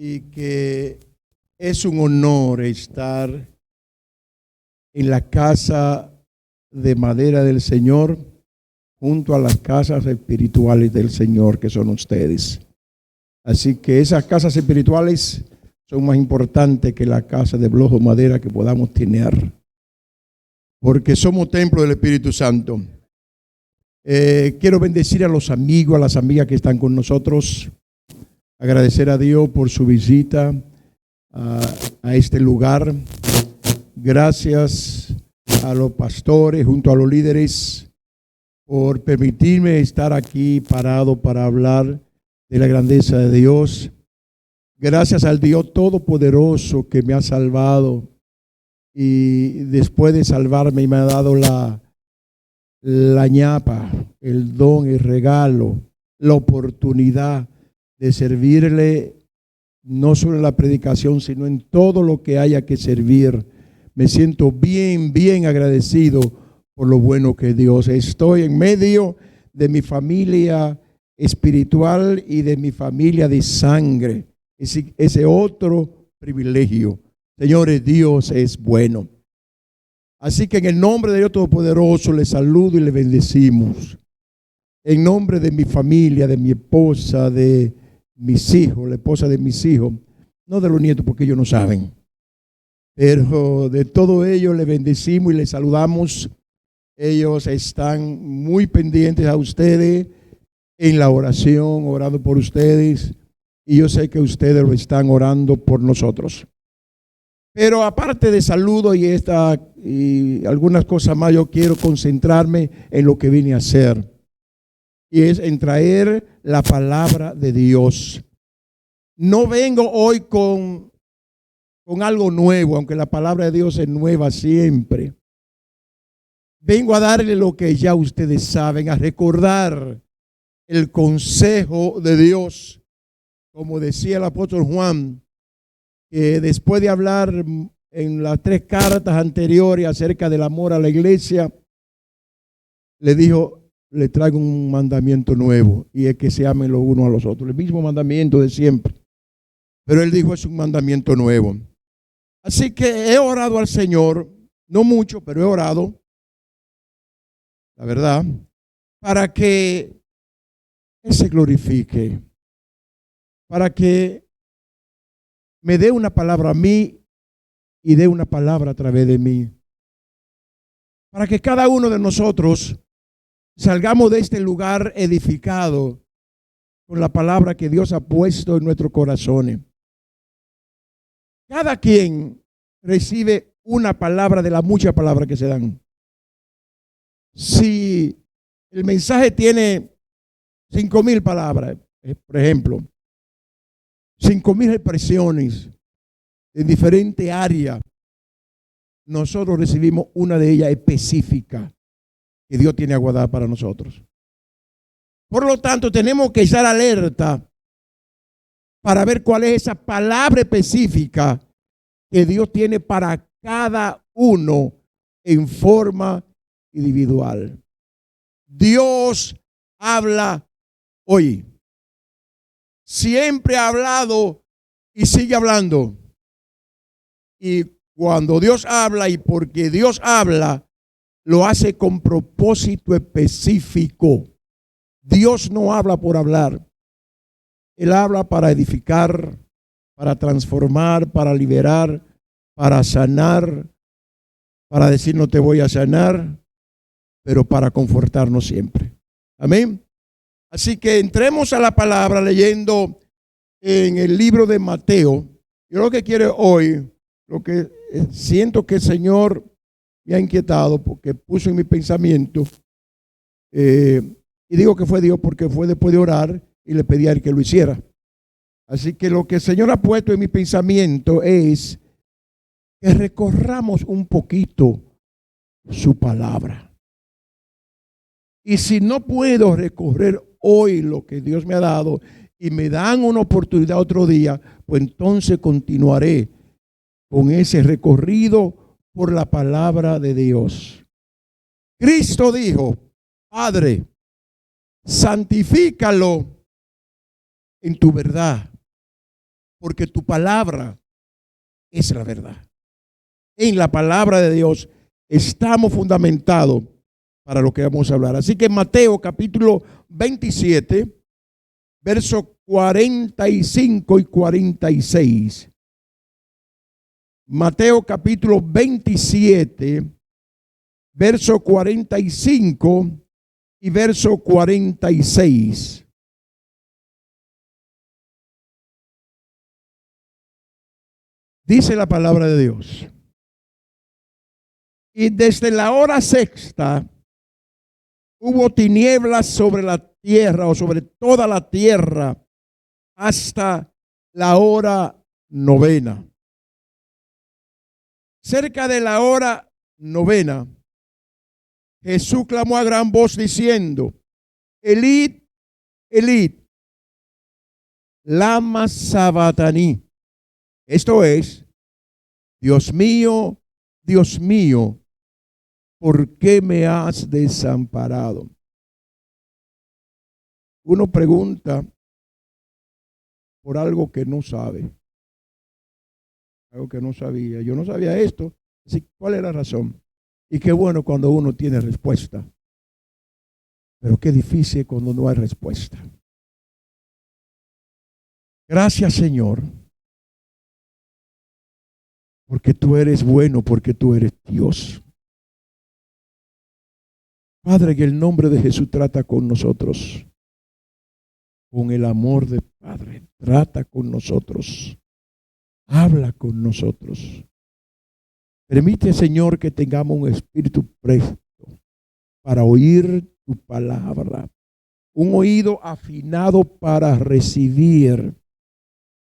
y que es un honor estar en la casa de madera del Señor junto a las casas espirituales del Señor que son ustedes. Así que esas casas espirituales son más importantes que la casa de bloque o madera que podamos tener, porque somos templo del Espíritu Santo. Quiero bendecir a los amigos, a las amigas que están con nosotros, agradecer a Dios por su visita a este lugar. Gracias a los pastores junto a los líderes por permitirme estar aquí parado para hablar de la grandeza de Dios. Gracias al Dios Todopoderoso que me ha salvado y después de salvarme me ha dado la ñapa, el don, el regalo, la oportunidad de servirle no solo en la predicación, sino en todo lo que haya que servir. Me siento bien agradecido por lo bueno que Dios. Estoy en medio de mi familia espiritual y de mi familia de sangre. Ese otro privilegio. Señores, Dios es bueno. Así que en el nombre de Dios Todopoderoso les saludo y les bendecimos. En nombre de mi familia, de mi esposa, de mis hijos, la esposa de mis hijos, no de los nietos porque ellos no saben, pero de todo ello les bendecimos y les saludamos. Ellos están muy pendientes a ustedes en la oración, orando por ustedes, y yo sé que ustedes lo están orando por nosotros. Pero aparte de saludo y algunas cosas más, yo quiero concentrarme en lo que vine a hacer, y es en traer la palabra de Dios. No vengo hoy con algo nuevo, aunque la palabra de Dios es nueva siempre. Vengo a darle lo que ya ustedes saben, a recordar el consejo de Dios. Como decía el apóstol Juan, que después de hablar en las 3 cartas anteriores acerca del amor a la iglesia, le dijo: le traigo un mandamiento nuevo, y es que se amen los unos a los otros. El mismo mandamiento de siempre. Pero él dijo: es un mandamiento nuevo. Así que he orado al Señor, no mucho, pero he orado, la verdad, para que Él se glorifique, para que me dé una palabra a mí y dé una palabra a través de mí, para que cada uno de nosotros salgamos de este lugar edificado con la palabra que Dios ha puesto en nuestros corazones. Cada quien recibe una palabra de las muchas palabras que se dan. Si el mensaje tiene 5,000 palabras, por ejemplo, 5,000 expresiones en diferentes áreas, nosotros recibimos una de ellas específica que Dios tiene aguardada para nosotros. Por lo tanto, tenemos que estar alerta para ver cuál es esa palabra específica que Dios tiene para cada uno en forma individual. Dios habla hoy. Siempre ha hablado y sigue hablando. Y cuando Dios habla, y porque Dios habla, lo hace con propósito específico. Dios no habla por hablar. Él habla para edificar, para transformar, para liberar, para sanar, para decir: no te voy a sanar, pero para confortarnos siempre. Amén. Así que entremos a la palabra leyendo en el libro de Mateo. Yo lo que quiero hoy, lo que siento que el Señor me ha inquietado porque puso en mi pensamiento, y digo que fue Dios porque fue después de orar y le pedí a Él que lo hiciera. Así que lo que el Señor ha puesto en mi pensamiento es que recorramos un poquito su palabra. Y si no puedo recorrer hoy lo que Dios me ha dado y me dan una oportunidad otro día, pues entonces continuaré con ese recorrido por la palabra de Dios. Cristo dijo: Padre, santifícalo en tu verdad. porque tu palabra es la verdad. En la palabra de Dios estamos fundamentados para lo que vamos a hablar. Así que Mateo capítulo 27, versos 45 y 46. Mateo capítulo 27, verso 45 y verso 46. Dice la palabra de Dios. Y desde la hora sexta hubo tinieblas sobre la tierra o sobre toda la tierra hasta la hora novena. Cerca de la hora novena, Jesús clamó a gran voz diciendo: Elí, Elí, lama sabactani. Esto es: Dios mío, ¿por qué me has desamparado? Uno pregunta por algo que no sabe, algo que no sabía. Yo no sabía esto, así, ¿cuál es la razón? Y qué bueno cuando uno tiene respuesta, pero qué difícil cuando no hay respuesta. Gracias, Señor, porque tú eres bueno, porque tú eres Dios. Padre, en el nombre de Jesús trata con nosotros, con el amor de Padre, trata con nosotros, habla con nosotros. Permite, Señor, que tengamos un espíritu presto para oír tu palabra, un oído afinado para recibir,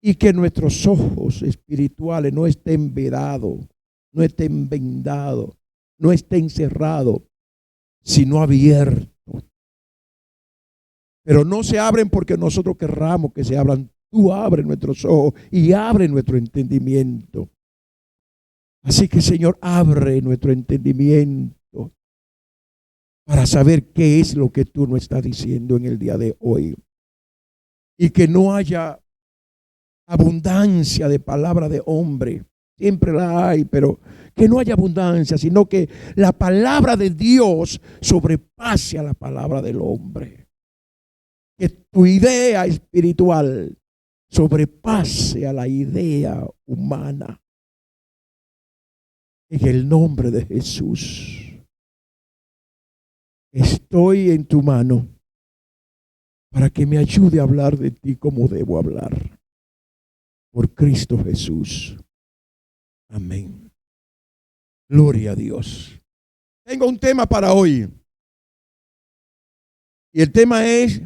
y que nuestros ojos espirituales no estén vedados, no estén vendados, no estén cerrados, sino abiertos. Pero no se abren porque nosotros querramos que se abran. Tú abres nuestros ojos y abre nuestro entendimiento. Así que, Señor, abre nuestro entendimiento para saber qué es lo que tú nos estás diciendo en el día de hoy. Y que no haya abundancia de palabra de hombre. Siempre la hay, pero que no haya abundancia, sino que la palabra de Dios sobrepase a la palabra del hombre. Que tu idea espiritual sobrepase a la idea humana. En el nombre de Jesús, estoy en tu mano para que me ayude a hablar de ti como debo hablar. Por Cristo Jesús. Amén. Gloria a Dios. Tengo un tema para hoy. Y el tema es: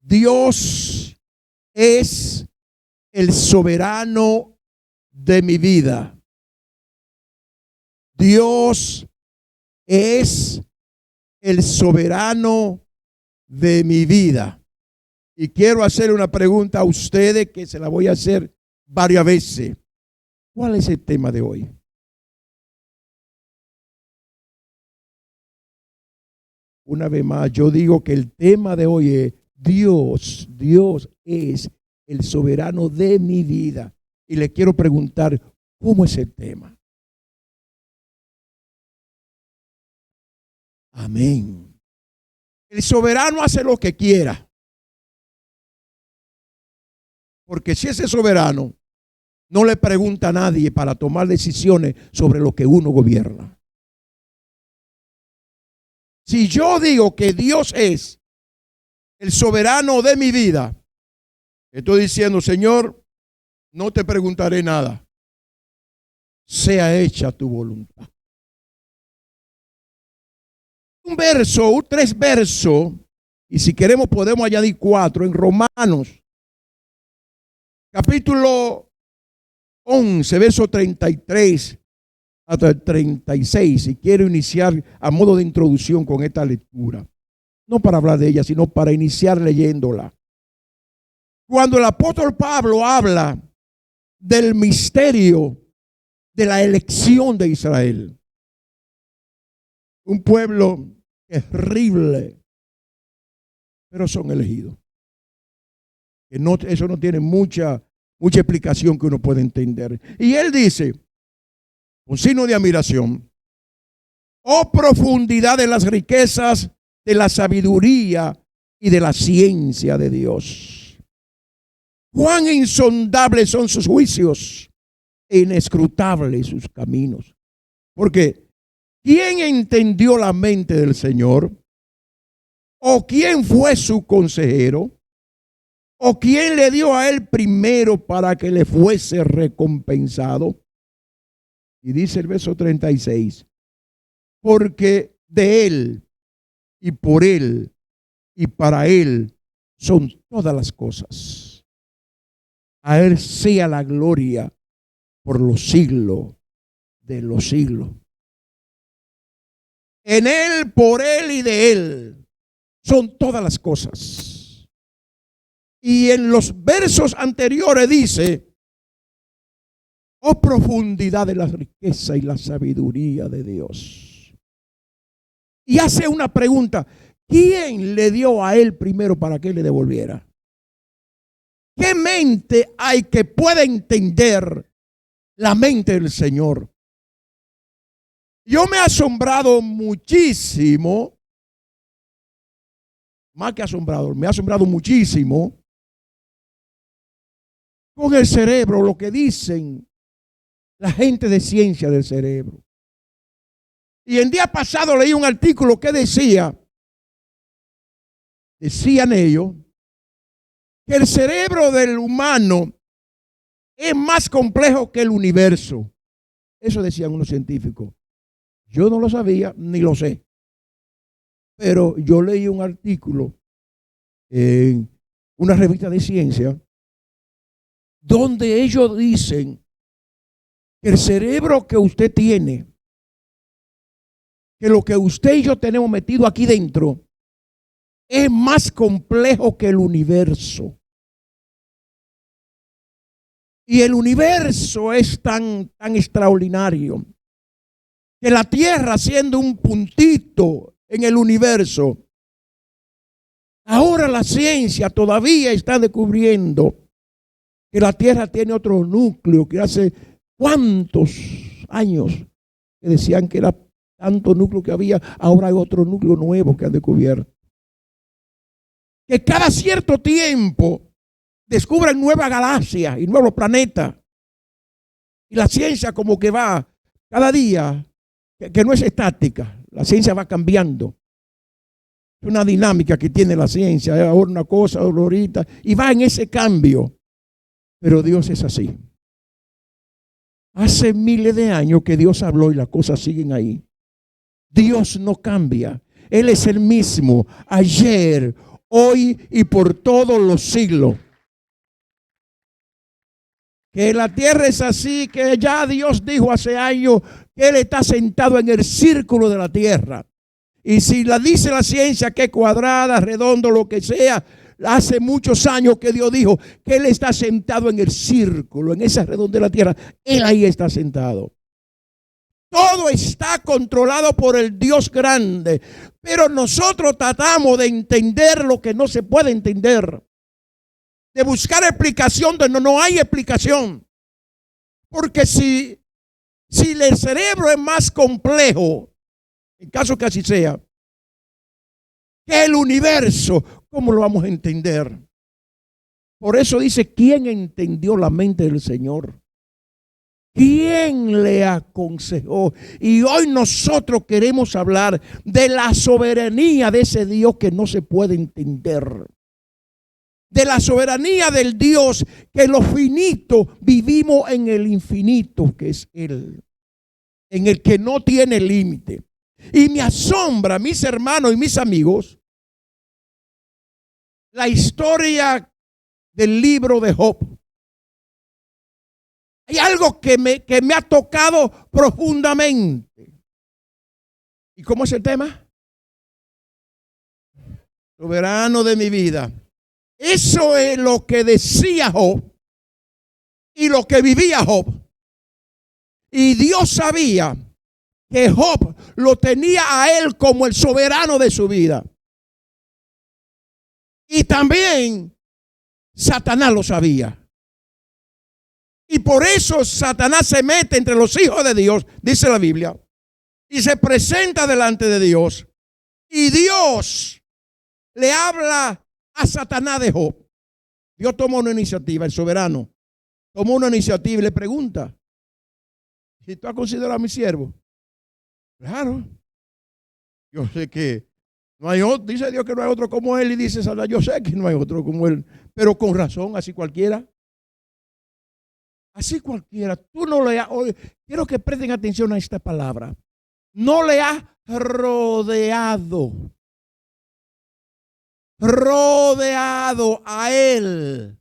Dios es el soberano de mi vida. Dios es el soberano de mi vida. Y quiero hacer una pregunta a ustedes que se la voy a hacer varias veces. ¿Cuál es el tema de hoy? Una vez más, yo digo que el tema de hoy es Dios. Dios es el soberano de mi vida. Y le quiero preguntar, ¿cómo es el tema? Amén. El soberano hace lo que quiera. Porque si ese soberano no le pregunta a nadie para tomar decisiones sobre lo que uno gobierna. Si yo digo que Dios es el soberano de mi vida, estoy diciendo: Señor, no te preguntaré nada. Sea hecha tu voluntad. Un verso, tres versos, y si queremos podemos añadir 4 en Romanos, capítulo 11, verso 33 hasta el 36. Y quiero iniciar a modo de introducción con esta lectura. No para hablar de ella, sino para iniciar leyéndola. Cuando el apóstol Pablo habla del misterio de la elección de Israel, un pueblo terrible, pero son elegidos. Que no, eso no tiene mucha mucha explicación que uno puede entender. Y él dice, con signo de admiración, oh profundidad de las riquezas, de la sabiduría y de la ciencia de Dios. Cuán insondables son sus juicios e inescrutables sus caminos. Porque ¿quién entendió la mente del Señor? ¿O quién fue su consejero? ¿O quién le dio a él primero para que le fuese recompensado? Y dice el verso 36, porque de él y por él y para él son todas las cosas. A él sea la gloria por los siglos de los siglos. En él, por él y de él son todas las cosas. Y en los versos anteriores dice, oh profundidad de la riqueza y la sabiduría de Dios. Y hace una pregunta, ¿quién le dio a él primero para que le devolviera? ¿Qué mente hay que pueda entender la mente del Señor? Yo me he asombrado muchísimo, más que asombrado, me ha asombrado muchísimo con el cerebro, lo que dicen la gente de ciencia del cerebro. Y el día pasado leí un artículo que decían ellos, que el cerebro del humano es más complejo que el universo. Eso decían unos científicos. Yo no lo sabía ni lo sé. Pero yo leí un artículo en una revista de ciencia donde ellos dicen que el cerebro que usted tiene, que lo que usted y yo tenemos metido aquí dentro, es más complejo que el universo. Y el universo es tan extraordinario que la Tierra, siendo un puntito en el universo, ahora la ciencia todavía está descubriendo que la Tierra tiene otro núcleo, que hace cuántos años que decían que era tanto núcleo que había, ahora hay otro núcleo nuevo que han descubierto. Que cada cierto tiempo descubren nuevas galaxias y nuevos planetas. Y la ciencia como que va cada día, que no es estática, la ciencia va cambiando. Es una dinámica que tiene la ciencia, ahora una cosa, ahorita, y va en ese cambio. Pero Dios es así. Hace miles de años que Dios habló y las cosas siguen ahí. Dios no cambia. Él es el mismo ayer, hoy y por todos los siglos. Que la tierra es así, que ya Dios dijo hace años que Él está sentado en el círculo de la tierra. Y si la dice la ciencia que es cuadrada, redondo, lo que sea, hace muchos años que Dios dijo que Él está sentado en el círculo, en esa redondez de la tierra. Él ahí está sentado. Todo está controlado por el Dios grande, pero nosotros tratamos de entender lo que no se puede entender, de buscar explicación donde no hay explicación. Porque si el cerebro es más complejo, en caso que así sea, que el universo, ¿cómo lo vamos a entender? Por eso dice, ¿quién entendió la mente del Señor? ¿Quién le aconsejó? Y hoy nosotros queremos hablar de la soberanía de ese Dios que no se puede entender. De la soberanía del Dios que en lo finito vivimos en el infinito que es Él. En el que no tiene límite. Y me asombra, mis hermanos y mis amigos, la historia del libro de Job. Hay algo que me ha tocado profundamente. ¿Y cómo es el tema? Soberano de mi vida. Eso es lo que decía Job y lo que vivía Job. Y Dios sabía que Job lo tenía a él como el soberano de su vida. Y también Satanás lo sabía. Y por eso Satanás se mete entre los hijos de Dios, dice la Biblia, y se presenta delante de Dios. Y Dios le habla a Satanás de Job. Dios toma una iniciativa, el soberano tomó una iniciativa y le pregunta: ¿si tú has considerado a mi siervo? Claro. Yo sé que no hay otro, dice Dios que no hay otro como él, y dice Satanás: yo sé que no hay otro como él, pero con razón, así cualquiera. Así cualquiera. Tú no le has, quiero que presten atención a esta palabra. No le has rodeado a él,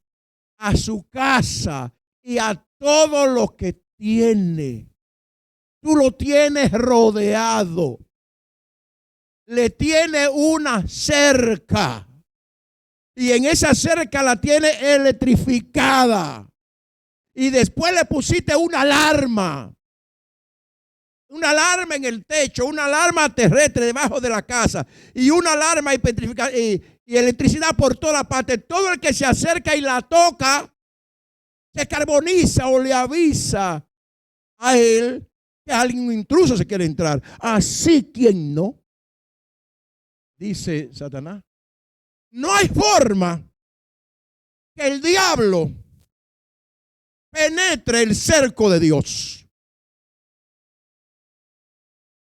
a su casa y a todo lo que tiene. Tú lo tienes rodeado. Le tiene una cerca. Y en esa cerca la tiene electrificada. Y después le pusiste una alarma. Una alarma en el techo, una alarma terrestre debajo de la casa. Y una alarma y electricidad por toda parte. Todo el que se acerca y la toca se carboniza o le avisa a él que alguien intruso se quiere entrar. Así, ¿quién no? Dice Satanás. No hay forma que el diablo penetre el cerco de Dios.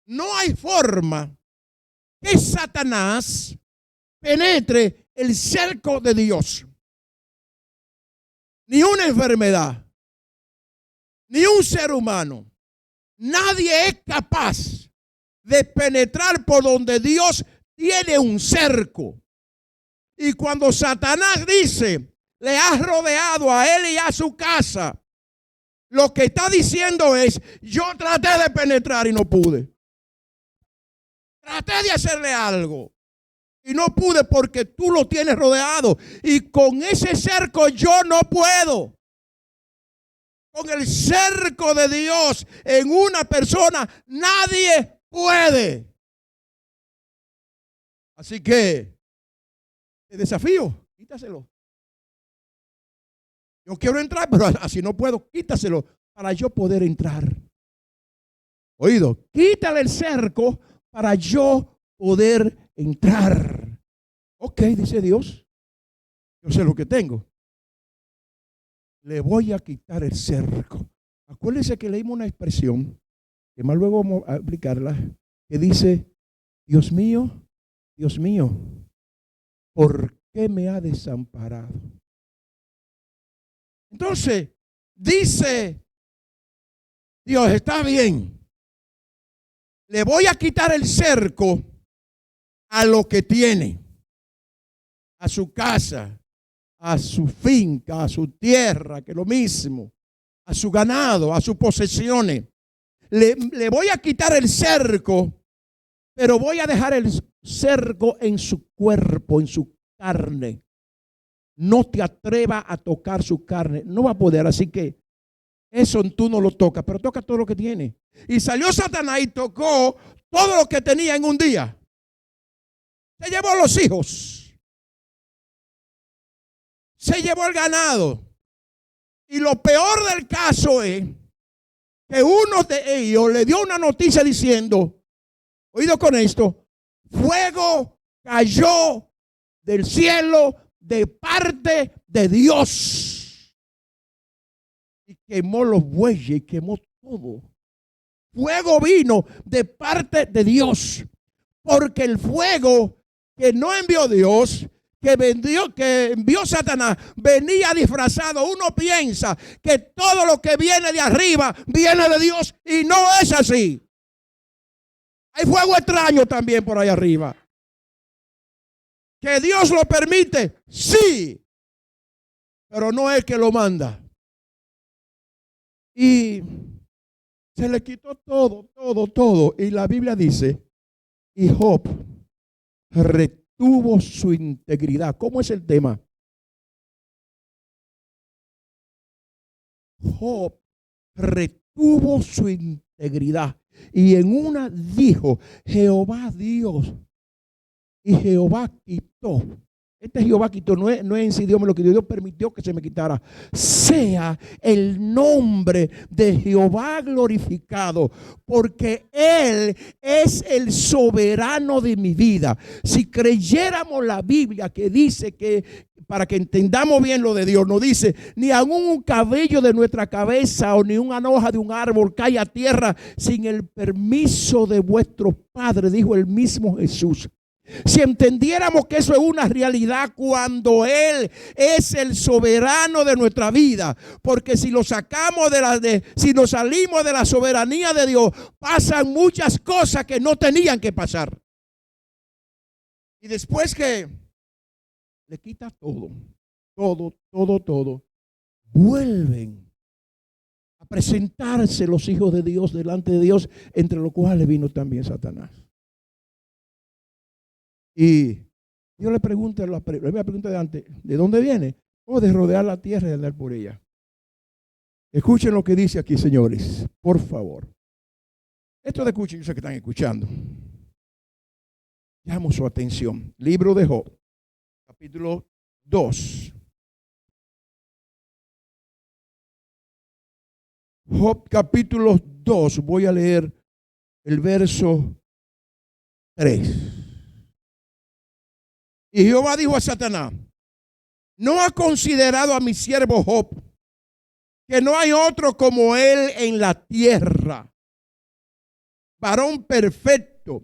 No hay forma que Satanás penetre el cerco de Dios. Ni una enfermedad, ni un ser humano. Nadie es capaz de penetrar por donde Dios tiene un cerco. Y cuando Satanás dice, le has rodeado a él y a su casa, lo que está diciendo es: yo traté de penetrar y no pude. Traté de hacerle algo y no pude porque tú lo tienes rodeado. Y con ese cerco yo no puedo. Con el cerco de Dios en una persona nadie puede. Así que te desafío, quítaselo. Yo quiero entrar, pero así no puedo. Quítaselo para yo poder entrar. Oído, quítale el cerco para yo poder entrar. Ok, dice Dios, yo sé lo que tengo. Le voy a quitar el cerco. Acuérdense que leímos una expresión, que más luego vamos a aplicarla, que dice: Dios mío, ¿por qué me ha desamparado? Entonces, dice Dios: está bien. Le voy a quitar el cerco a lo que tiene, a su casa, a su finca, a su tierra, que es lo mismo, a su ganado, a sus posesiones. Le voy a quitar el cerco, pero voy a dejar el cerco en su cuerpo, en su carne. No te atrevas a tocar su carne, no va a poder, así que eso tú no lo tocas, pero toca todo lo que tiene. Y salió Satanás y tocó todo lo que tenía en un día. Se llevó los hijos, se llevó el ganado. Y lo peor del caso es que uno de ellos le dio una noticia diciendo: oído con esto, fuego cayó del cielo de parte de Dios. Y quemó los bueyes y quemó todo. Fuego vino de parte de Dios. Porque el fuego que no envió Dios, que envió Satanás, venía disfrazado. Uno piensa que todo lo que viene de arriba viene de Dios, y no es así. Hay fuego extraño también por ahí arriba. ¿Que Dios lo permite? Sí. Pero no es que lo manda. Y se le quitó todo. Y la Biblia dice: y Job retuvo su integridad. ¿Cómo es el tema? Job retuvo su integridad. Y en una dijo: Jehová Dios. Y Jehová quitó Este Jehová quitó, no es en sí Dios me lo quitó, Dios permitió que se me quitara. Sea el nombre de Jehová glorificado, porque Él es el soberano de mi vida. Si creyéramos la Biblia que dice que, para que entendamos bien lo de Dios, no dice, ni aún un cabello de nuestra cabeza o ni una hoja de un árbol cae a tierra sin el permiso de vuestro Padre, dijo el mismo Jesús. Si entendiéramos que eso es una realidad cuando Él es el soberano de nuestra vida, porque si lo sacamos si nos salimos de la soberanía de Dios, pasan muchas cosas que no tenían que pasar. Y después que le quita todo, vuelven a presentarse los hijos de Dios delante de Dios, entre los cuales vino también Satanás. Y Dios le pregunta, la primera pregunta de antes, ¿de dónde viene? De rodear la tierra y de andar por ella. Escuchen lo que dice aquí, señores, por favor. Esto de escuchen, yo sé que están escuchando. Llamo su atención. Libro de Job, capítulo 2. Job, capítulo 2. Voy a leer el verso 3. Y Jehová dijo a Satanás: ¿no ha considerado a mi siervo Job, que no hay otro como él en la tierra, varón perfecto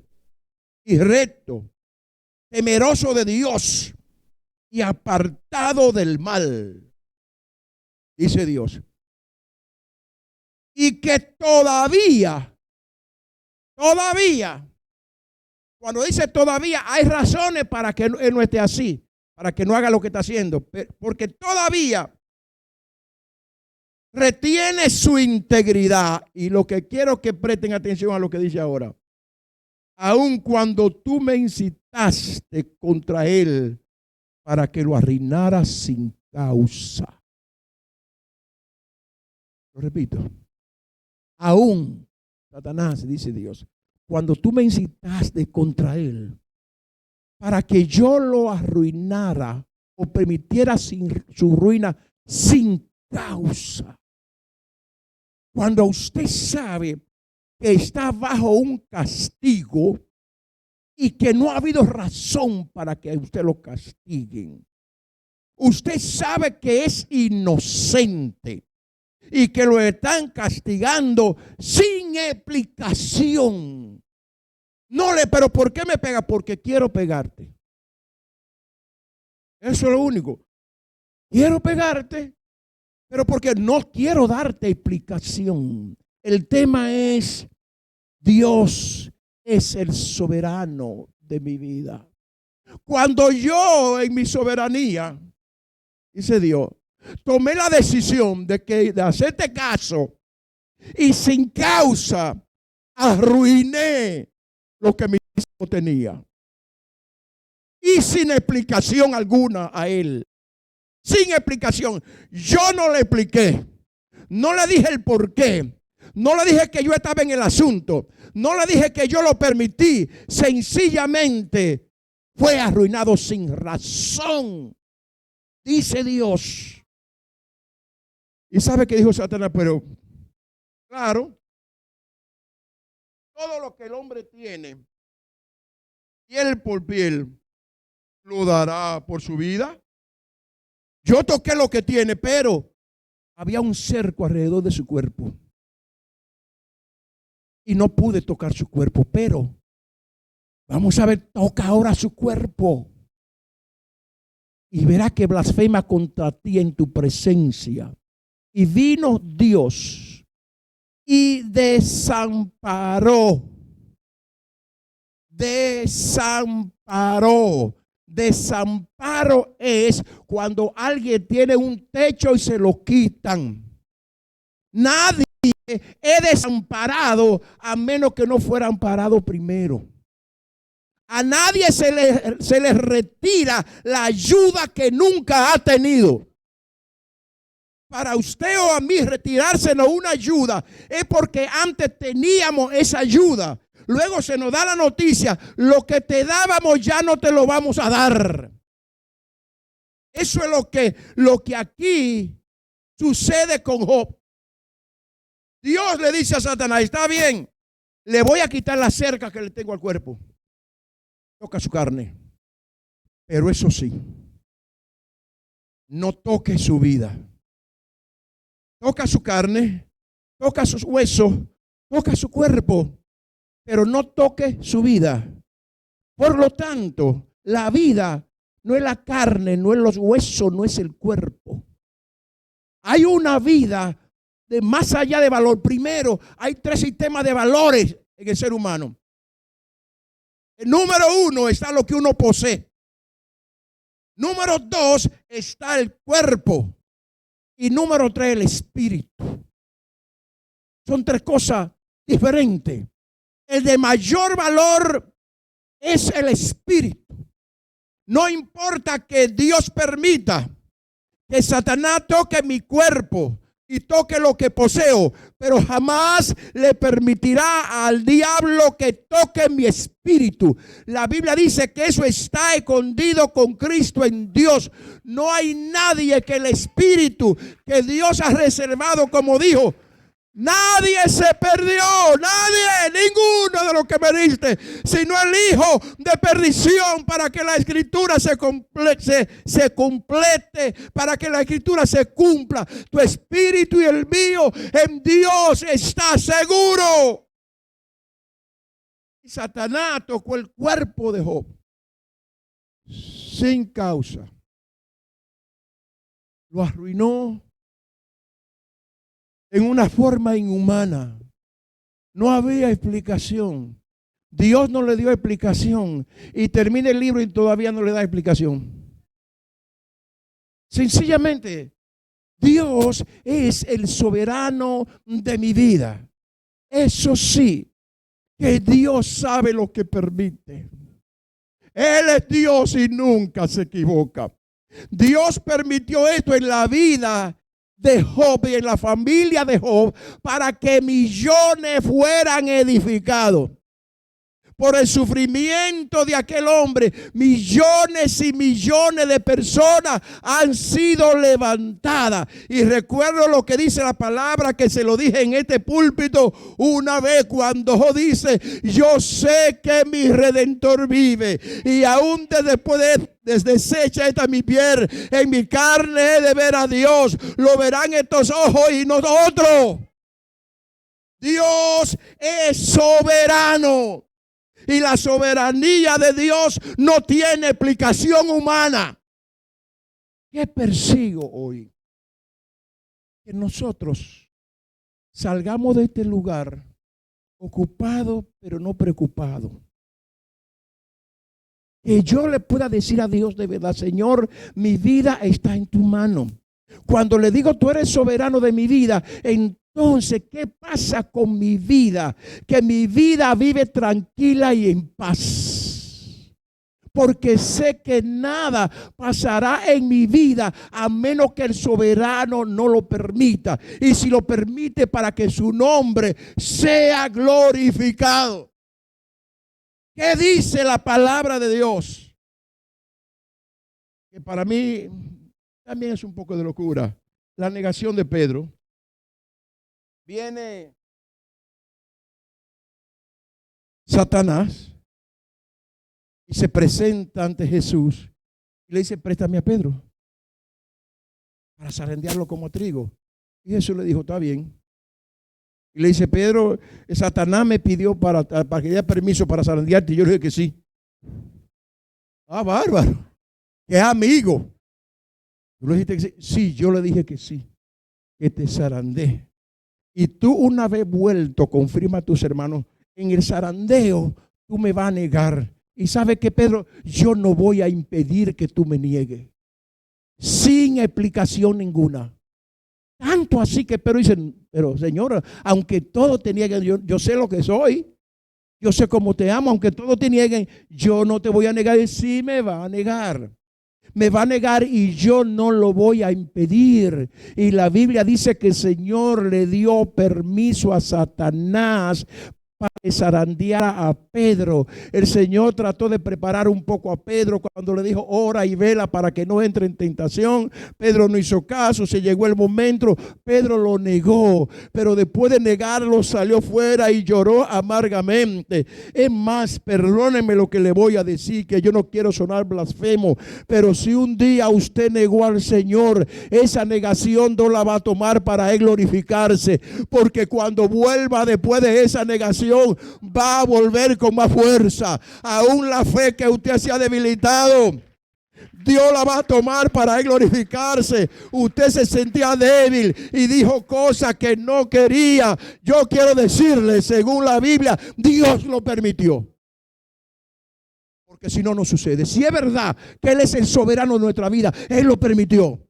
y recto, temeroso de Dios y apartado del mal? Dice Dios. Y que todavía, cuando dice todavía, hay razones para que él no esté así, para que no haga lo que está haciendo, porque todavía retiene su integridad. Y lo que quiero que presten atención a lo que dice ahora. Aun cuando tú me incitaste contra él para que lo arruinara sin causa. Lo repito. Aún, Satanás, dice Dios, cuando tú me incitaste contra él para que yo lo arruinara o permitiera su ruina sin causa, cuando usted sabe que está bajo un castigo y que no ha habido razón para que usted lo castiguen, usted sabe que es inocente y que lo están castigando sin explicación. Pero ¿por qué me pega? Porque quiero pegarte. Eso es lo único. Quiero pegarte, pero porque no quiero darte explicación. El tema es: Dios es el soberano de mi vida. Cuando yo en mi soberanía, dice Dios, tomé la decisión de hacerte caso y sin causa arruiné lo que mi hijo tenía. Y sin explicación alguna a él. Sin explicación. Yo no le expliqué. No le dije el por qué. No le dije que yo estaba en el asunto. No le dije que yo lo permití. Sencillamente fue arruinado sin razón. Dice Dios. Y sabe que dijo Satanás, pero claro, todo lo que el hombre tiene, piel por piel, lo dará por su vida. Yo toqué lo que tiene, pero había un cerco alrededor de su cuerpo. Y no pude tocar su cuerpo, pero vamos a ver, toca ahora su cuerpo. Y verá que blasfema contra ti en tu presencia. Y vino Dios y desamparó. Desamparo es cuando alguien tiene un techo y se lo quitan. Nadie es desamparado a menos que no fuera amparado primero. A nadie se le retira la ayuda que nunca ha tenido. Para usted o a mí retirársenos una ayuda es porque antes teníamos esa ayuda. Luego se nos da la noticia: lo que te dábamos ya no te lo vamos a dar. Eso es lo que aquí sucede con Job. Dios le dice a Satanás, está bien, le voy a quitar la cerca que le tengo al cuerpo. Toca su carne. Pero eso sí, no toque su vida. Toca su carne, toca sus huesos, toca su cuerpo, pero no toque su vida. Por lo tanto, la vida no es la carne, no es los huesos, no es el cuerpo. Hay una vida de más allá de valor. Primero, hay 3 sistemas de valores en el ser humano. El número 1 está lo que uno posee. Número 2 está el cuerpo. Y número 3, el espíritu. Son 3 cosas diferentes. El de mayor valor es el espíritu. No importa que Dios permita que Satanás toque mi cuerpo y toque lo que poseo, pero jamás le permitirá al diablo que toque mi espíritu. La Biblia dice que eso está escondido con Cristo en Dios. No hay nadie que el espíritu que Dios ha reservado, como dijo, nadie se perdió, nadie, ninguno de los que me diste, sino el hijo de perdición, para que la escritura se complete, para que la escritura se cumpla. Tu espíritu y el mío en Dios está seguro. Y Satanás tocó el cuerpo de Job sin causa. Lo arruinó en una forma inhumana. No había explicación. Dios no le dio explicación. Y termina el libro y todavía no le da explicación. Sencillamente, Dios es el soberano de mi vida. Eso sí, que Dios sabe lo que permite. Él es Dios y nunca se equivoca. Dios permitió esto en la vida de Job y en la familia de Job para que millones fueran edificados. Por el sufrimiento de aquel hombre, millones y millones de personas han sido levantadas. Y recuerdo lo que dice la palabra, que se lo dije en este púlpito una vez, cuando Job dice: yo sé que mi Redentor vive, y aún después de deshecha esta mi piel, en mi carne he de ver a Dios. Lo verán estos ojos y nosotros. Dios es soberano. Y la soberanía de Dios no tiene explicación humana. ¿Qué persigo hoy? Que nosotros salgamos de este lugar ocupados pero no preocupados. Que yo le pueda decir a Dios de verdad: Señor, mi vida está en tu mano. Cuando le digo tú eres soberano de mi vida, entonces, ¿qué pasa con mi vida? Que mi vida vive tranquila y en paz. Porque sé que nada pasará en mi vida a menos que el soberano no lo permita. Y si lo permite, para que su nombre sea glorificado. ¿Qué dice la palabra de Dios? Que para mí también es un poco de locura. La negación de Pedro. Viene Satanás y se presenta ante Jesús y le dice: préstame a Pedro para zarandearlo como trigo. Y Jesús le dijo: está bien. Y le dice: Pedro, Satanás me pidió para que diera permiso para zarandearte. Y yo le dije que sí. Ah, bárbaro. Que amigo. ¿Tú le dijiste que sí? Sí, yo le dije que sí. Que te zarandee. Y tú, una vez vuelto, confirma a tus hermanos, en el zarandeo tú me vas a negar. Y sabes que, Pedro, yo no voy a impedir que tú me niegues. Sin explicación ninguna. Tanto así que Pedro dice: pero Señor, aunque todos te nieguen, yo sé lo que soy. Yo sé cómo te amo. Aunque todos te nieguen, yo no te voy a negar. Y sí me va a negar. Me va a negar y yo no lo voy a impedir. Y la Biblia dice que el Señor le dio permiso a Satanás para que zarandeara a Pedro. El Señor trató de preparar un poco a Pedro cuando le dijo: ora y vela para que no entre en tentación. Pedro no hizo caso, se llegó el momento, Pedro lo negó, pero después de negarlo salió fuera y lloró amargamente. Es más, perdónenme lo que le voy a decir, que yo no quiero sonar blasfemo, pero si un día usted negó al Señor, esa negación no la va a tomar para él glorificarse, porque cuando vuelva después de esa negación va a volver con más fuerza. Aún la fe que usted se ha debilitado, Dios la va a tomar para él glorificarse. Usted se sentía débil y dijo cosas que no quería. Yo quiero decirle, según la Biblia, Dios lo permitió, porque si no, no sucede. Si es verdad que Él es el soberano de nuestra vida, Él lo permitió.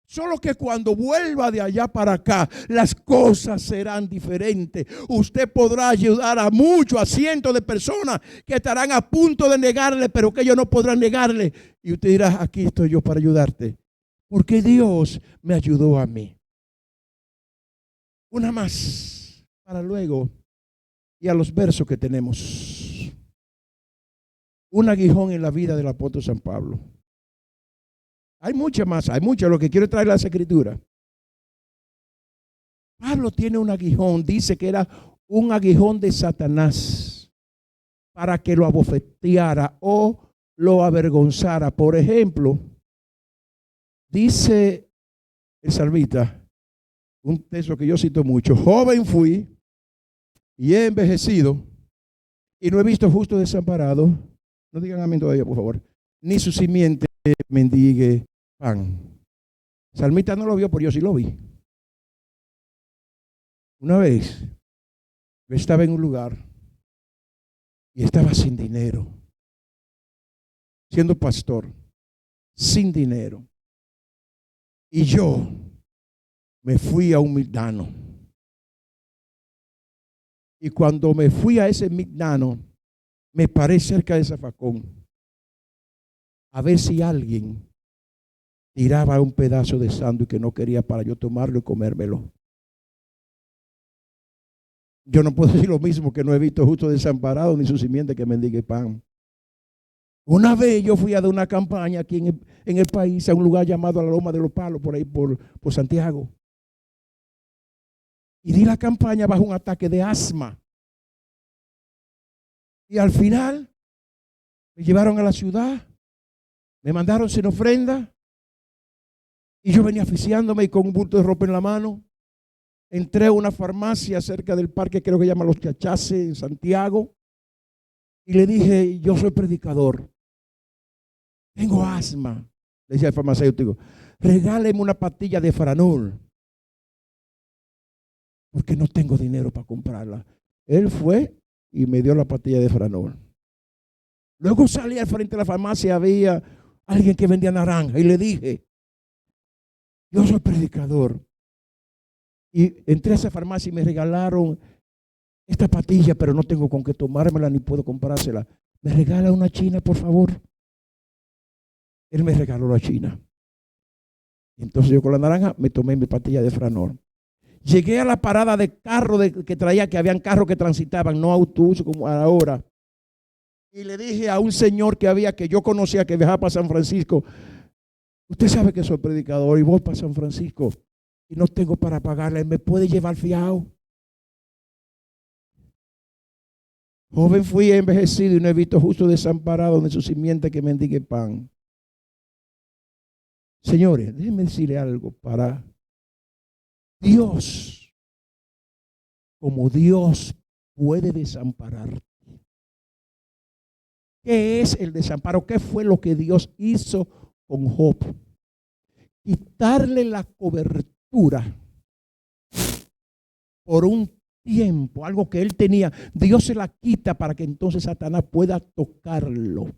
Solo que cuando vuelva de allá para acá, las cosas serán diferentes. Usted podrá ayudar a muchos, a cientos de personas que estarán a punto de negarle, pero que ellos no podrán negarle. Y usted dirá: aquí estoy yo para ayudarte, porque Dios me ayudó a mí. Una más para luego y a los versos que tenemos. Un aguijón en la vida del apóstol San Pablo. Hay mucha más, hay mucho. Lo que quiero traer las escrituras. Pablo tiene un aguijón, dice que era un aguijón de Satanás para que lo abofeteara o lo avergonzara. Por ejemplo, dice el salmista, un texto que yo cito mucho: joven fui y he envejecido y no he visto justo desamparado. No digan amén todavía, por favor. Ni su simiente mendigue pan. El salmista no lo vio, pero yo sí lo vi. Una vez yo estaba en un lugar y estaba sin dinero, siendo pastor, sin dinero, y yo me fui a un mignano. Y cuando me fui a ese mignano, me paré cerca de zafacón a ver si alguien tiraba un pedazo de sándwich que no quería para yo tomarlo y comérmelo. Yo no puedo decir lo mismo, que no he visto justo desamparado ni su simiente que mendigue pan. Una vez yo fui a dar una campaña aquí en el país, a un lugar llamado la Loma de los Palos, por ahí por Santiago. Y di la campaña bajo un ataque de asma. Y al final me llevaron a la ciudad, me mandaron sin ofrenda, y yo venía asfixiándome y con un bulto de ropa en la mano. Entré a una farmacia cerca del parque, creo que llama Los Chachaces, en Santiago, y le dije: yo soy predicador, tengo asma. Le decía al farmacéutico: regáleme una pastilla de Franol, porque no tengo dinero para comprarla. Él fue y me dio la pastilla de Franol. Luego salí al frente de la farmacia, había alguien que vendía naranja, y le dije: yo soy predicador. Y entré a esa farmacia y me regalaron esta pastilla, pero no tengo con qué tomármela ni puedo comprársela. ¿Me regala una china, por favor? Él me regaló la china. Entonces yo con la naranja me tomé mi pastilla de Franol. Llegué a la parada de carro que traía, que habían carros que transitaban, no autobús como ahora. Y le dije a un señor que yo conocía, que viajaba para San Francisco: usted sabe que soy predicador y voy para San Francisco y no tengo para pagarle, ¿me puede llevar fiado? Joven fui, envejecido y no he visto justo desamparado ni su simiente que mendigue pan. Señores, déjenme decirle algo. Para Dios, como Dios puede desampararte. ¿Qué es el desamparo? ¿Qué fue lo que Dios hizo con Job? Quitarle la cobertura por un tiempo, algo que él tenía. Dios se la quita para que entonces Satanás pueda tocarlo.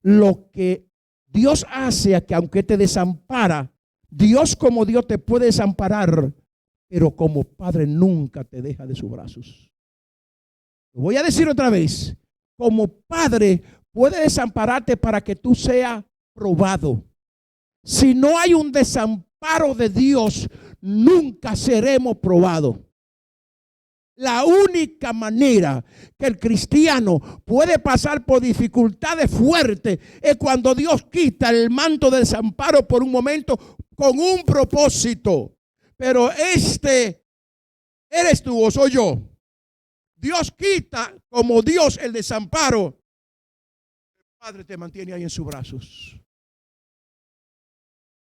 Lo que Dios hace es que aunque te desampara, Dios como Dios te puede desamparar, pero como Padre nunca te deja de sus brazos. Lo voy a decir otra vez: como Padre puede desampararte para que tú seas probado. Si no hay un desamparo de Dios, nunca seremos probados. La única manera que el cristiano puede pasar por dificultades fuertes es cuando Dios quita el manto del desamparo por un momento con un propósito. Pero ¿eres tú o soy yo? Dios quita como Dios el desamparo. El Padre te mantiene ahí en sus brazos.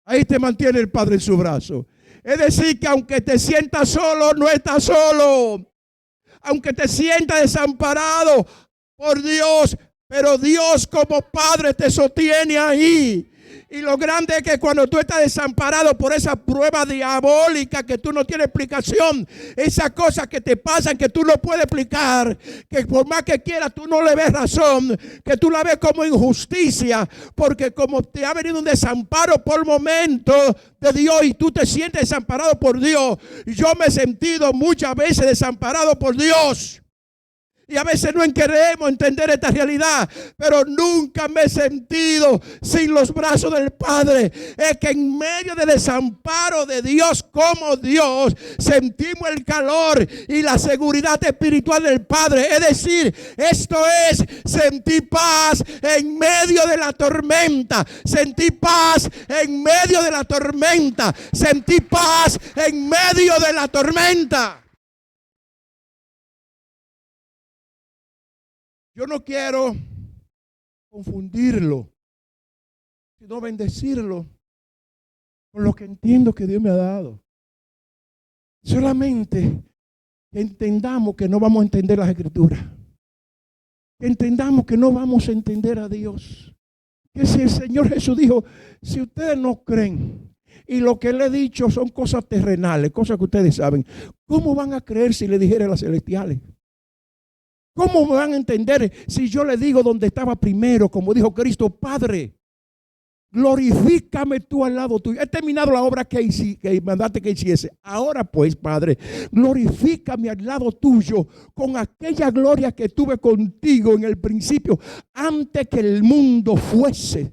Ahí te mantiene el Padre en su brazo. Es decir, que aunque te sientas solo, no estás solo. Aunque te sientas desamparado por Dios, pero Dios como Padre te sostiene ahí. Y lo grande es que cuando tú estás desamparado por esa prueba diabólica que tú no tienes explicación, esas cosas que te pasan que tú no puedes explicar, que por más que quieras tú no le ves razón, que tú la ves como injusticia, porque como te ha venido un desamparo por momento de Dios y tú te sientes desamparado por Dios. Yo me he sentido muchas veces desamparado por Dios. Y a veces no queremos entender esta realidad, pero nunca me he sentido sin los brazos del Padre. Es que en medio del desamparo de Dios como Dios, sentimos el calor y la seguridad espiritual del Padre. Es decir, esto es sentir paz en medio de la tormenta. Sentir paz en medio de la tormenta. Sentir paz en medio de la tormenta. Yo no quiero confundirlo, sino bendecirlo con lo que entiendo que Dios me ha dado. Solamente que entendamos que no vamos a entender las Escrituras. Que entendamos que no vamos a entender a Dios. Que si el Señor Jesús dijo, si ustedes no creen y lo que le he dicho son cosas terrenales, cosas que ustedes saben, ¿cómo van a creer si le dijera a las celestiales? ¿Cómo me van a entender si yo le digo donde estaba primero, como dijo Cristo, Padre, glorifícame tú al lado tuyo? He terminado la obra que mandaste que hiciese. Ahora pues, Padre, glorifícame al lado tuyo con aquella gloria que tuve contigo en el principio, antes que el mundo fuese.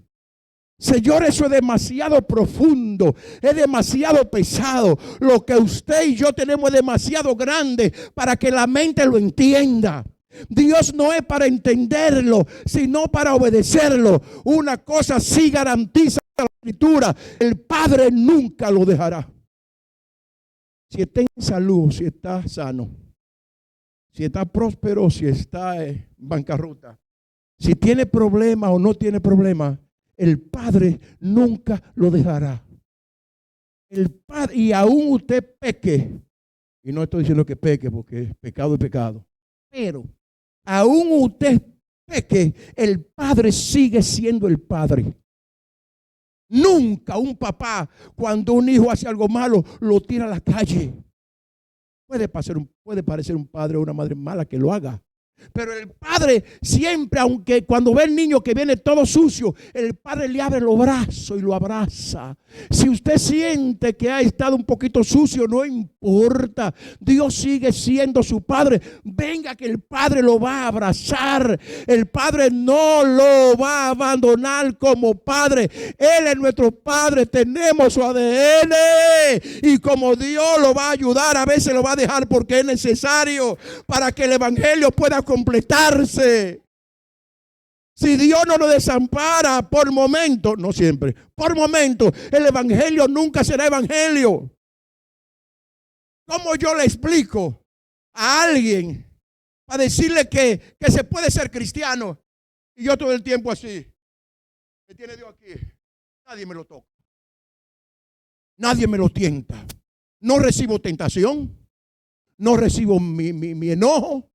Señor, eso es demasiado profundo, es demasiado pesado. Lo que usted y yo tenemos es demasiado grande para que la mente lo entienda. Dios no es para entenderlo, sino para obedecerlo. Una cosa sí garantiza la Escritura: el Padre nunca lo dejará. Si está en salud, si está sano, si está próspero, si está en bancarrota, si tiene problemas o no tiene problemas, el Padre nunca lo dejará. El Padre, y aún usted peque, y no estoy diciendo que peque porque pecado es pecado, pero aún usted peque, el Padre sigue siendo el Padre. Nunca un papá, cuando un hijo hace algo malo, lo tira a la calle. Puede parecer un padre o una madre mala que lo haga, pero el Padre siempre, aunque cuando ve el niño que viene todo sucio, el Padre le abre los brazos y lo abraza. Si usted siente que ha estado un poquito sucio, no importa, Dios sigue siendo su Padre. Venga, que el Padre lo va a abrazar. El Padre no lo va a abandonar como Padre. Él es nuestro Padre, tenemos su ADN, y como Dios lo va a ayudar, a veces lo va a dejar porque es necesario para que el evangelio pueda completarse. Si Dios no nos desampara por momento, no siempre, por momento, el evangelio nunca será evangelio. ¿Cómo yo le explico a alguien para decirle que se puede ser cristiano y yo todo el tiempo así? Me tiene Dios aquí. Nadie me lo toca. Nadie me lo tienta. No recibo tentación. No recibo mi enojo.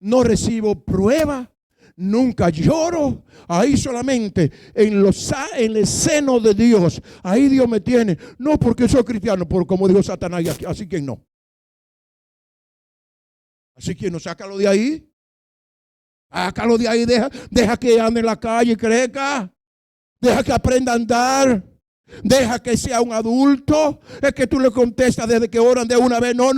No recibo prueba. Nunca lloro. Ahí solamente en el seno de Dios. Ahí Dios me tiene. No porque soy cristiano, por como dijo Satanás, así que no. Así que no, sácalo de ahí. Sácalo de ahí. Deja que ande en la calle y crezca. Deja que aprenda a andar. Deja que sea un adulto. Es que tú le contestas desde que oran de una vez. No.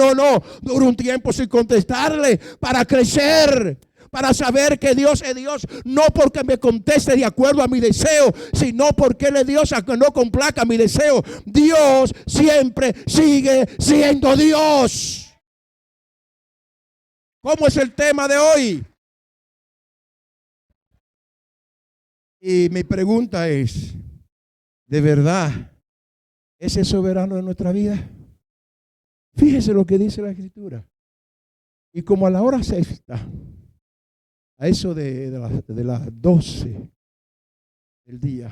Dura un tiempo sin contestarle para crecer. Para saber que Dios es Dios, no porque me conteste de acuerdo a mi deseo, sino porque Él es Dios a que no complaca mi deseo. Dios siempre sigue siendo Dios. ¿Cómo es el tema de hoy? Y mi pregunta es, ¿de verdad es el soberano de nuestra vida? Fíjese lo que dice la Escritura. Y como a la hora sexta, a eso de las 12 del día,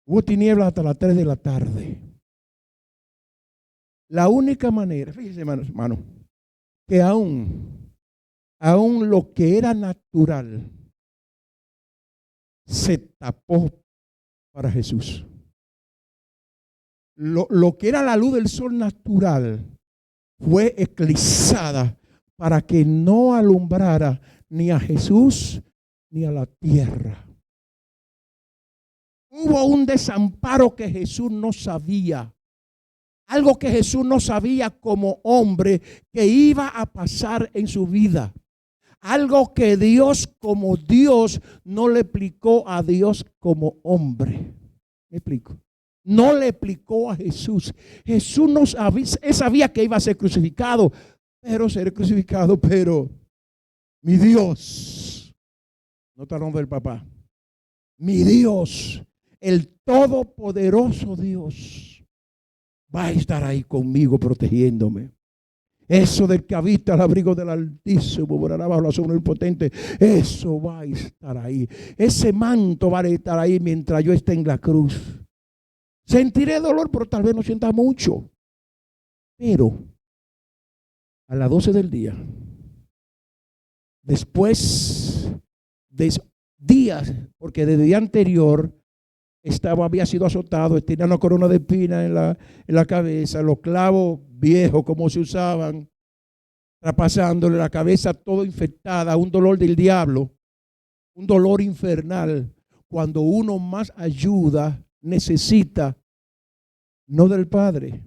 hubo tinieblas hasta las 3 de la tarde. La única manera, fíjese hermano, que aún lo que era natural se tapó para Jesús. Lo que era la luz del sol natural fue eclipsada para que no alumbrara ni a Jesús ni a la tierra. Hubo un desamparo que Jesús no sabía. Algo que Jesús no sabía como hombre que iba a pasar en su vida. Algo que Dios como Dios no le explicó a Dios como hombre. ¿Me explico? No le explicó a Jesús. Jesús no sabía, él sabía que iba a ser crucificado, pero mi Dios, no está hablando del papá, mi Dios, el todopoderoso Dios, va a estar ahí conmigo protegiéndome. Eso del que habita al abrigo del Altísimo, morará bajo la sombra del Potente, eso va a estar ahí. Ese manto va a estar ahí mientras yo esté en la cruz. Sentiré dolor, pero tal vez no sienta mucho. Pero a las 12 del día, después de días, porque desde el día anterior había sido azotado, tenía una corona de espinas en la cabeza, los clavos viejos como se usaban, traspasándole la cabeza todo infectada, un dolor del diablo, un dolor infernal. Cuando uno más ayuda necesita, no del Padre.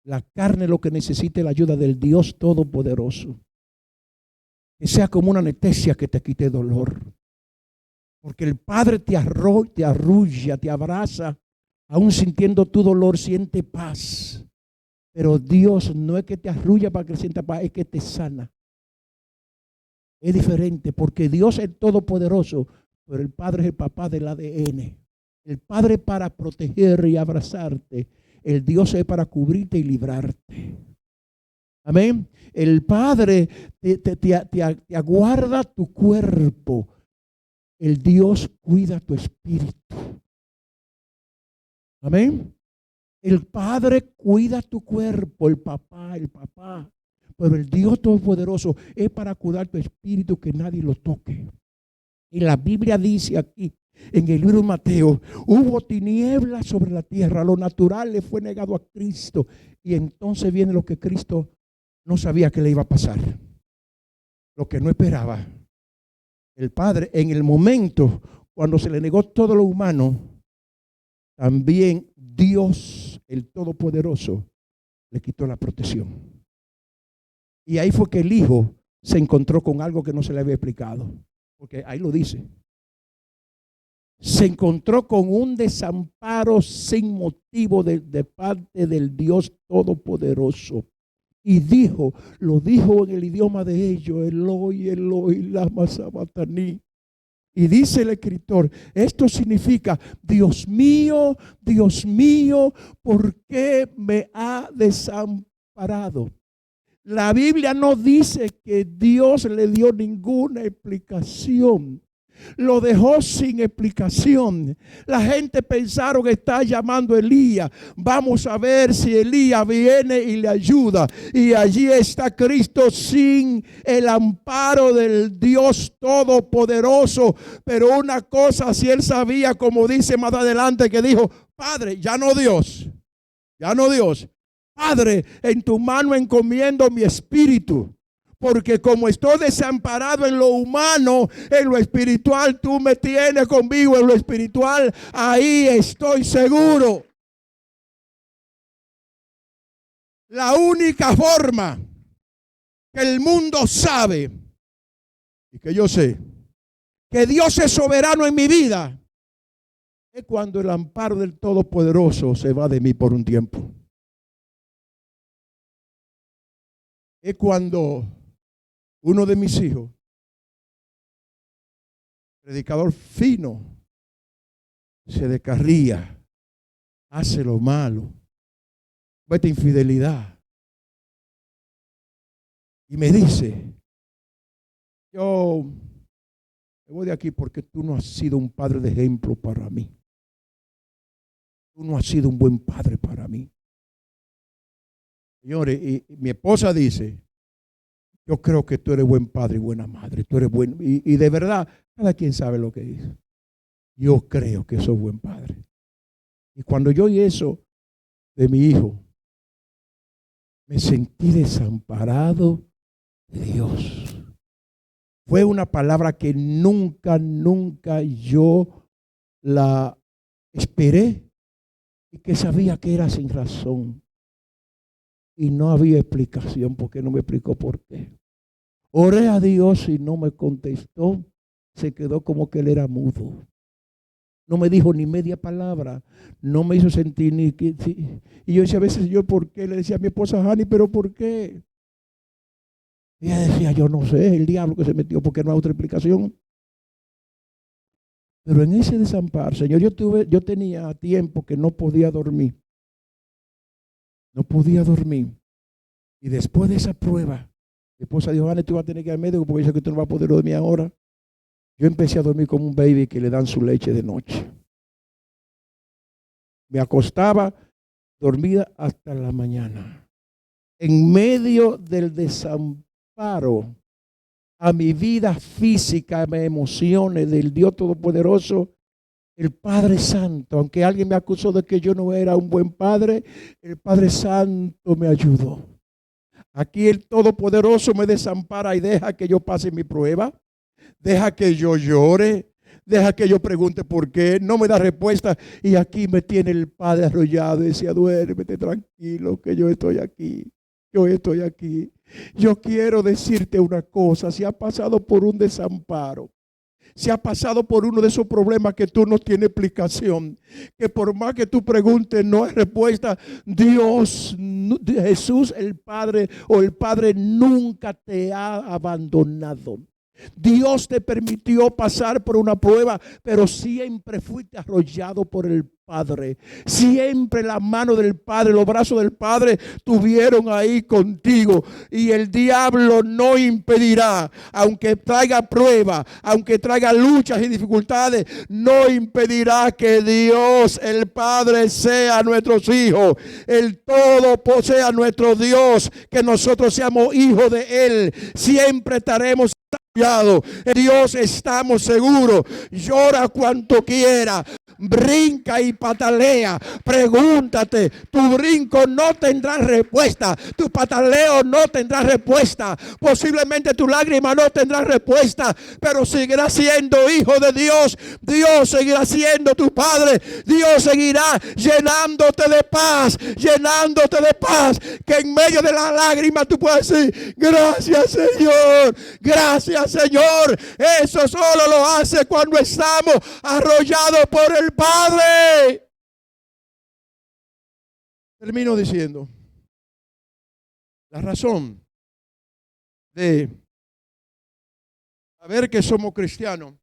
La carne lo que necesita es la ayuda del Dios Todopoderoso. Que sea como una anestesia que te quite dolor. Porque el Padre te arrulla, te abraza, aún sintiendo tu dolor, siente paz. Pero Dios no es que te arrulla para que sienta paz, es que te sana. Es diferente, porque Dios es todopoderoso, pero el Padre es el papá del ADN. El Padre para proteger y abrazarte. El Dios es para cubrirte y librarte. Amén. El Padre te aguarda tu cuerpo. El Dios cuida tu espíritu. Amén. El Padre cuida tu cuerpo, el papá. Pero el Dios Todopoderoso es para cuidar tu espíritu, que nadie lo toque. Y la Biblia dice aquí, en el libro de Mateo, hubo tinieblas sobre la tierra, lo natural le fue negado a Cristo. Y entonces viene lo que Cristo no sabía que le iba a pasar, lo que no esperaba. El Padre, en el momento cuando se le negó todo lo humano, también Dios, el Todopoderoso, le quitó la protección. Y ahí fue que el Hijo se encontró con algo que no se le había explicado. Porque ahí lo dice. Se encontró con un desamparo sin motivo de parte del Dios Todopoderoso. Y lo dijo en el idioma de ellos, Eloi, Eloi, lama sabachthani. Y dice el escritor, esto significa, Dios mío, ¿por qué me ha desamparado? La Biblia no dice que Dios le dio ninguna explicación. Lo dejó sin explicación. La gente pensaron que está llamando a Elías. Vamos a ver si Elías viene y le ayuda. Y allí está Cristo sin el amparo del Dios Todopoderoso. Pero una cosa, si él sabía, como dice más adelante, que dijo, Padre, ya no Dios. Padre, en tu mano encomiendo mi espíritu. Porque como estoy desamparado en lo humano, en lo espiritual, tú me tienes conmigo en lo espiritual. Ahí estoy seguro. La única forma que el mundo sabe y que yo sé que Dios es soberano en mi vida es cuando el amparo del Todopoderoso se va de mí por un tiempo. Es cuando Uno de mis hijos, predicador fino, se descarría, hace lo malo, comete infidelidad. Y me dice, yo me voy de aquí porque tú no has sido un padre de ejemplo para mí. Tú no has sido un buen padre para mí. Señores, y mi esposa dice, yo creo que tú eres buen padre y buena madre. Tú eres buen, y de verdad, cada quien sabe lo que dice. Yo creo que soy buen padre. Y cuando yo oí eso de mi hijo, me sentí desamparado de Dios. Fue una palabra que nunca yo la esperé y que sabía que era sin razón. Y no había explicación porque no me explicó por qué. Oré a Dios y no me contestó. Se quedó como que él era mudo. No me dijo ni media palabra. No me hizo sentir ni que... Sí. Y yo decía a veces, yo ¿por qué? Le decía a mi esposa Hani, ¿pero por qué? Y ella decía, yo no sé, el diablo que se metió porque no hay otra explicación. Pero en ese desamparo, Señor, yo tenía tiempo que no podía dormir. No podía dormir. Y después de esa prueba, mi esposa dijo, Ana, tú vas a tener que ir al médico porque dice que tú no vas a poder dormir ahora. Yo empecé a dormir como un baby que le dan su leche de noche. Me acostaba dormida hasta la mañana. En medio del desamparo a mi vida física, a mis emociones del Dios Todopoderoso, el Padre Santo, aunque alguien me acusó de que yo no era un buen padre, el Padre Santo me ayudó. Aquí el Todopoderoso me desampara y deja que yo pase mi prueba, deja que yo llore, deja que yo pregunte por qué, no me da respuesta. Y aquí me tiene el Padre arrollado y decía, duérmete tranquilo que yo estoy aquí. Yo estoy aquí. Yo quiero decirte una cosa, si has pasado por un desamparo, si has pasado por uno de esos problemas que tú no tienes explicación, que por más que tú preguntes no hay respuesta, Dios, Jesús el Padre o el Padre nunca te ha abandonado. Dios te permitió pasar por una prueba, pero siempre fuiste arrollado por el Padre. Siempre la mano del Padre, los brazos del Padre estuvieron ahí contigo. Y el diablo no impedirá, aunque traiga prueba, aunque traiga luchas y dificultades, no impedirá que Dios, el Padre, sea nuestros hijos. El todo sea nuestro Dios, que nosotros seamos hijos de Él. Siempre estaremos Dios, estamos seguros. Llora cuanto quiera, brinca y patalea, pregúntate, tu brinco no tendrá respuesta, tu pataleo no tendrá respuesta, posiblemente tu lágrima no tendrá respuesta, pero seguirás siendo hijo de Dios. Dios seguirá siendo tu Padre. Dios seguirá llenándote de paz, que en medio de la lágrima tú puedes decir, gracias Señor, gracias Señor. Eso solo lo hace cuando estamos arrollados por el Padre. Termino diciendo, la razón de saber que somos cristianos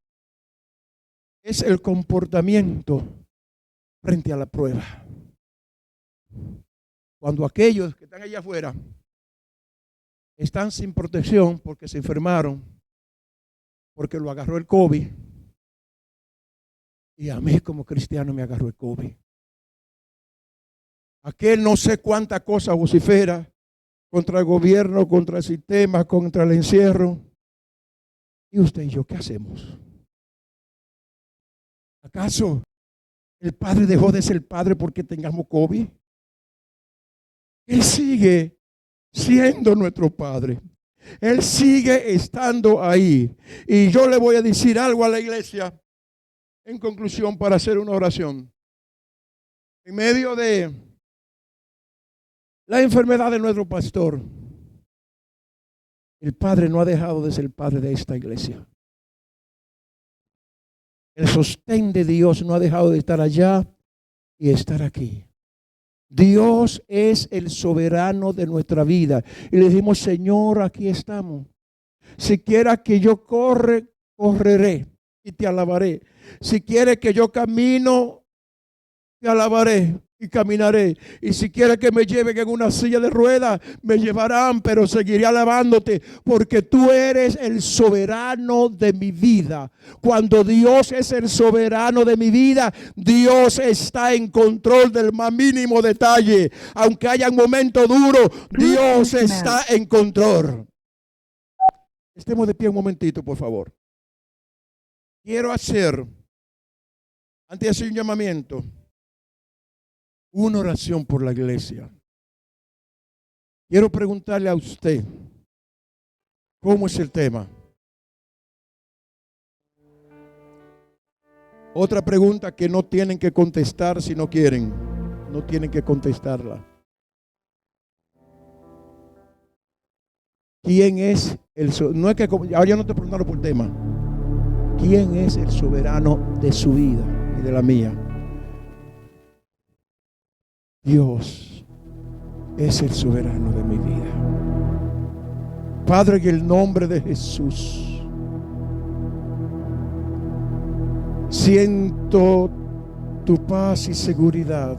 es el comportamiento frente a la prueba. Cuando aquellos que están allá afuera están sin protección porque se enfermaron, porque lo agarró el COVID, y a mí como cristiano me agarró el COVID. Aquel no sé cuánta cosa vocifera contra el gobierno, contra el sistema, contra el encierro. ¿Y usted y yo qué hacemos? ¿Acaso el Padre dejó de ser Padre porque tengamos COVID? Él sigue siendo nuestro Padre. Él sigue estando ahí. Y yo le voy a decir algo a la iglesia en conclusión para hacer una oración. En medio de la enfermedad de nuestro pastor, el Padre no ha dejado de ser el Padre de esta iglesia. El sostén de Dios no ha dejado de estar allá y estar aquí. Dios es el soberano de nuestra vida. Y le decimos, Señor, aquí estamos. Si quieres que yo corre, correré y te alabaré. Si quieres que yo camino, te alabaré y caminaré. Y si quieres que me lleven en una silla de ruedas, me llevarán, pero seguiré alabándote, porque tú eres el soberano de mi vida. Cuando Dios es el soberano de mi vida, Dios está en control del más mínimo detalle. Aunque haya un momento duro, Dios está en control. Estemos de pie un momentito, por favor. Quiero hacer, antes de hacer un llamamiento, una oración por la iglesia. Quiero preguntarle a usted, ¿cómo es el tema? Otra pregunta que no tienen que contestar si no quieren. No tienen que contestarla. ¿Quién es el soberano? No es que ahora ya no te preguntaron por tema. ¿Quién es el soberano de su vida y de la mía? Dios es el soberano de mi vida. Padre, en el nombre de Jesús, siento tu paz y seguridad,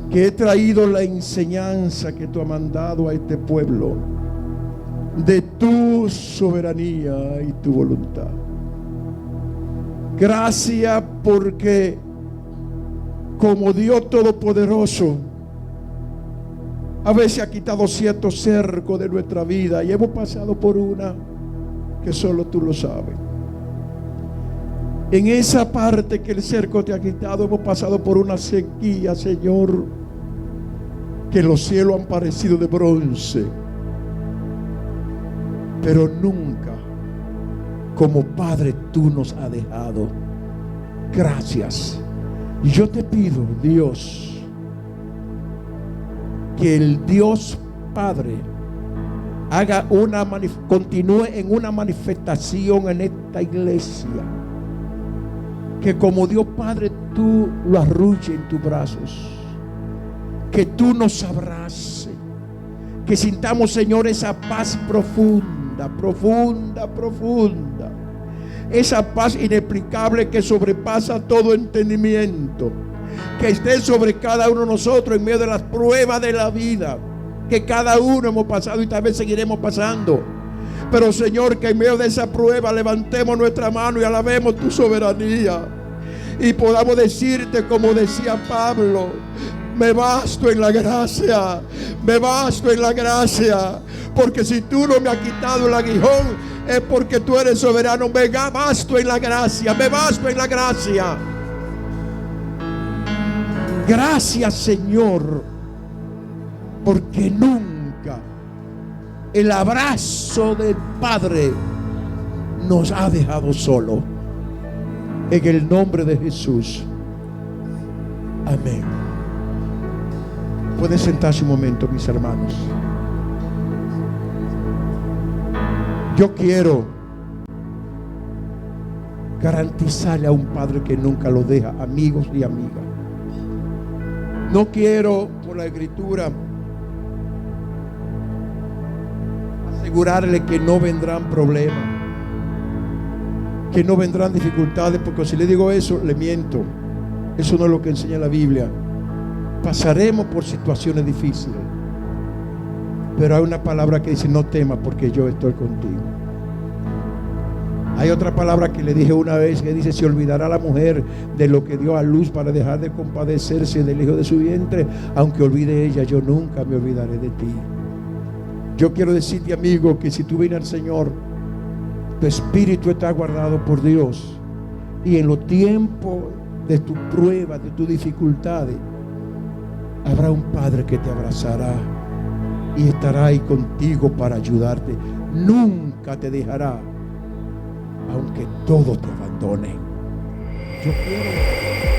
que he traído la enseñanza que tú has mandado a este pueblo de tu soberanía y tu voluntad. Gracias porque como Dios Todopoderoso a veces ha quitado ciertos cercos de nuestra vida y hemos pasado por una que solo tú lo sabes. En esa parte que el cerco te ha quitado, hemos pasado por una sequía, Señor, que los cielos han parecido de bronce, pero nunca como Padre tú nos has dejado. Gracias. Y yo te pido, Dios, que el Dios Padre continúe en una manifestación en esta iglesia. Que como Dios Padre tú lo arrulles en tus brazos. Que tú nos abraces. Que sintamos, Señor, esa paz profunda, profunda, profunda. Esa paz inexplicable que sobrepasa todo entendimiento. Que esté sobre cada uno de nosotros en medio de las pruebas de la vida. Que cada uno hemos pasado y tal vez seguiremos pasando. Pero Señor, que en medio de esa prueba levantemos nuestra mano y alabemos tu soberanía. Y podamos decirte como decía Pablo: me basto en la gracia, me basto en la gracia. Porque si tú no me has quitado el aguijón, es porque tú eres soberano. Me basto en la gracia, me basto en la gracia. Gracias, Señor, porque nunca el abrazo del Padre nos ha dejado solo. En el nombre de Jesús. Amén. Pueden sentarse un momento, mis hermanos. Yo quiero garantizarle a un padre que nunca lo deja, amigos y amigas. No quiero, por la escritura, asegurarle que no vendrán problemas, que no vendrán dificultades, porque si le digo eso, le miento. Eso no es lo que enseña la Biblia. Pasaremos por situaciones difíciles, pero hay una palabra que dice: no temas, porque yo estoy contigo. Hay otra palabra que le dije una vez que dice: se olvidará la mujer de lo que dio a luz para dejar de compadecerse del hijo de su vientre. Aunque olvide ella, yo nunca me olvidaré de ti. Yo quiero decirte, amigo, que si tú vienes al Señor, tu espíritu está guardado por Dios. Y en los tiempos de tus pruebas, de tus dificultades, habrá un Padre que te abrazará y estará ahí contigo para ayudarte. Nunca te dejará, aunque todo te abandone. Yo quiero